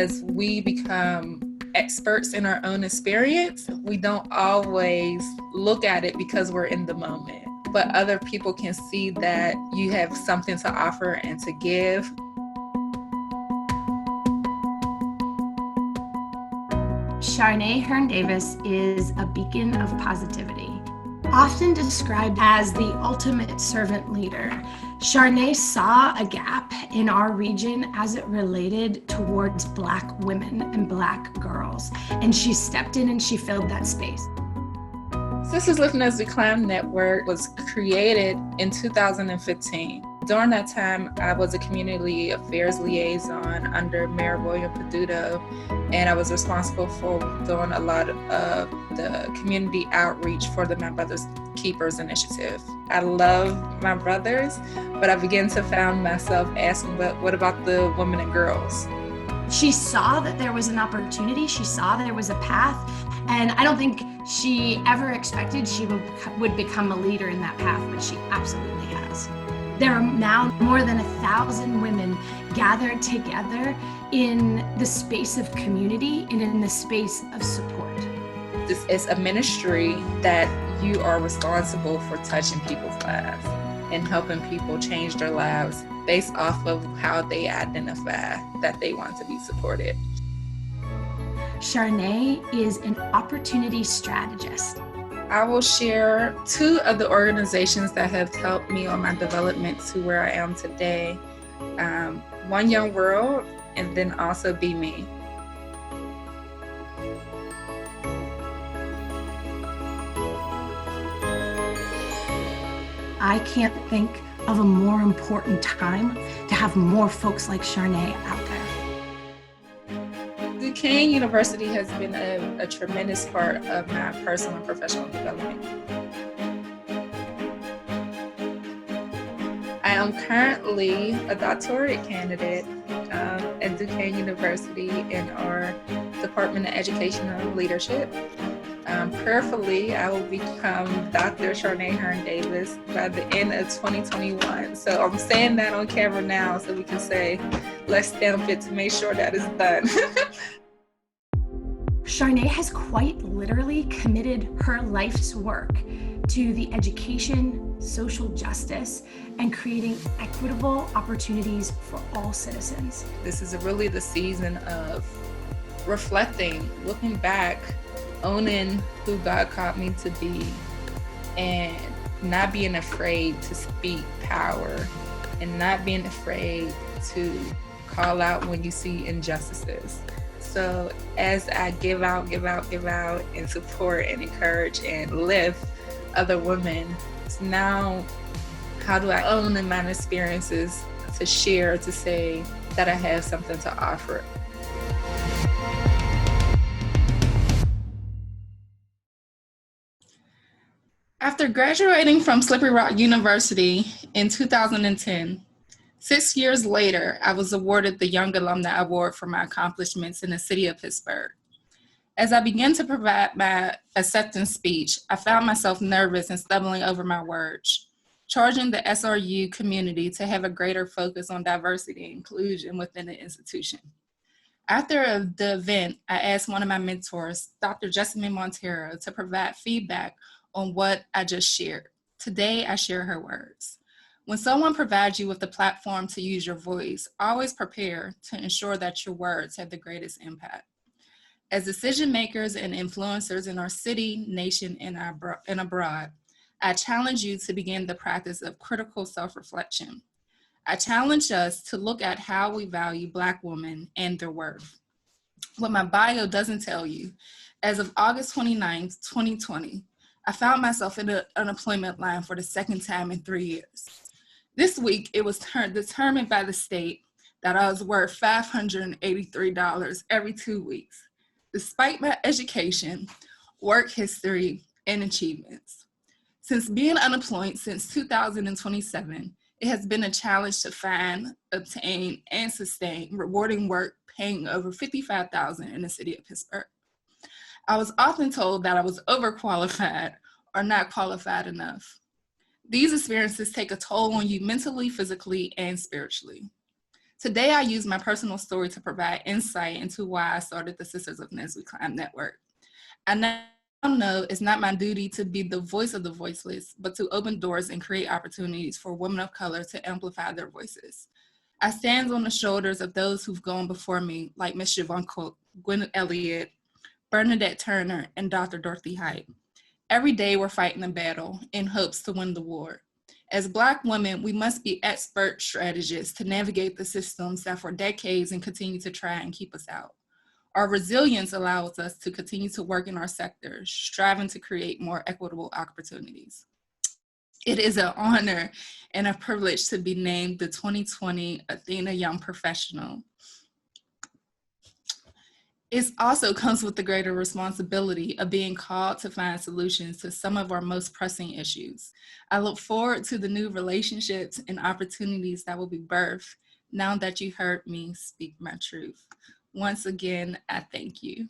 as we become experts in our own experience, we don't always look at it because we're in the moment. But other people can see that you have something to offer and to give. Sharnay Hearn Davis is a beacon of positivity. Often described as the ultimate servant leader, Sharnay saw a gap in our region as it related towards Black women and Black girls, and she stepped in and she filled that space. Sisters Lifting As We Climb Network was created in 2015. During that time, I was a community affairs liaison under Mayor William Peduto, and I was responsible for doing a lot of the community outreach for the My Brothers Keepers initiative. I love my brothers, but I began to find myself asking, but what about the women and girls? She saw that there was an opportunity, she saw that there was a path, and I don't think she ever expected she would become a leader in that path, but she absolutely has. There are now more than 1,000 women gathered together in the space of community and in the space of support. This is a ministry that you are responsible for touching people's lives and helping people change their lives based off of how they identify that they want to be supported. Sharnay is an opportunity strategist. I will share 2 of the organizations that have helped me on my development to where I am today. One Young World, and then also Be Me. I can't think of a more important time to have more folks like Sharnay out there. Duquesne University has been a tremendous part of my personal and professional development. I am currently a doctorate candidate at Duquesne University in our Department of Educational Leadership. Prayerfully, I will become Dr. Sharnay Hearn Davis by the end of 2021. So I'm saying that on camera now so we can say, let's stamp it to make sure that is done. Sharnay has quite literally committed her life's work to the education, social justice, and creating equitable opportunities for all citizens. This is really the season of reflecting, looking back, owning who God called me to be, and not being afraid to speak power, and not being afraid to call out when you see injustices. So as I give out, and support and encourage and lift other women, so now how do I own in my experiences to share, to say that I have something to offer? After graduating from Slippery Rock University in 2010, 6 years later, I was awarded the Young Alumni Award for my accomplishments in the City of Pittsburgh. As I began to provide my acceptance speech, I found myself nervous and stumbling over my words, charging the SRU community to have a greater focus on diversity and inclusion within the institution. After the event, I asked one of my mentors, Dr. Jessamine Montero, to provide feedback on what I just shared. Today, I share her words. When someone provides you with the platform to use your voice, always prepare to ensure that your words have the greatest impact. As decision makers and influencers in our city, nation, and abroad, I challenge you to begin the practice of critical self-reflection. I challenge us to look at how we value Black women and their worth. What my bio doesn't tell you, as of August 29th, 2020, I found myself in the unemployment line for the second time in 3 years. This week, it was determined by the state that I was worth $583 every 2 weeks, despite my education, work history, and achievements. Since being unemployed since 2027, it has been a challenge to find, obtain, and sustain rewarding work paying over $55,000 in the city of Pittsburgh. I was often told that I was overqualified or not qualified enough. These experiences take a toll on you mentally, physically, and spiritually. Today, I use my personal story to provide insight into why I started the Sisters of As We Climb Network. I now know it's not my duty to be the voice of the voiceless, but to open doors and create opportunities for women of color to amplify their voices. I stand on the shoulders of those who've gone before me, like Ms. Siobhan Cook, Gwen Elliott, Bernadette Turner, and Dr. Dorothy Height. Every day we're fighting a battle in hopes to win the war. As Black women, we must be expert strategists to navigate the systems that for decades and continue to try and keep us out. Our resilience allows us to continue to work in our sectors, striving to create more equitable opportunities. It is an honor and a privilege to be named the 2020 ATHENA Young Professional. It also comes with the greater responsibility of being called to find solutions to some of our most pressing issues. I look forward to the new relationships and opportunities that will be birthed now that you heard me speak my truth. Once again, I thank you.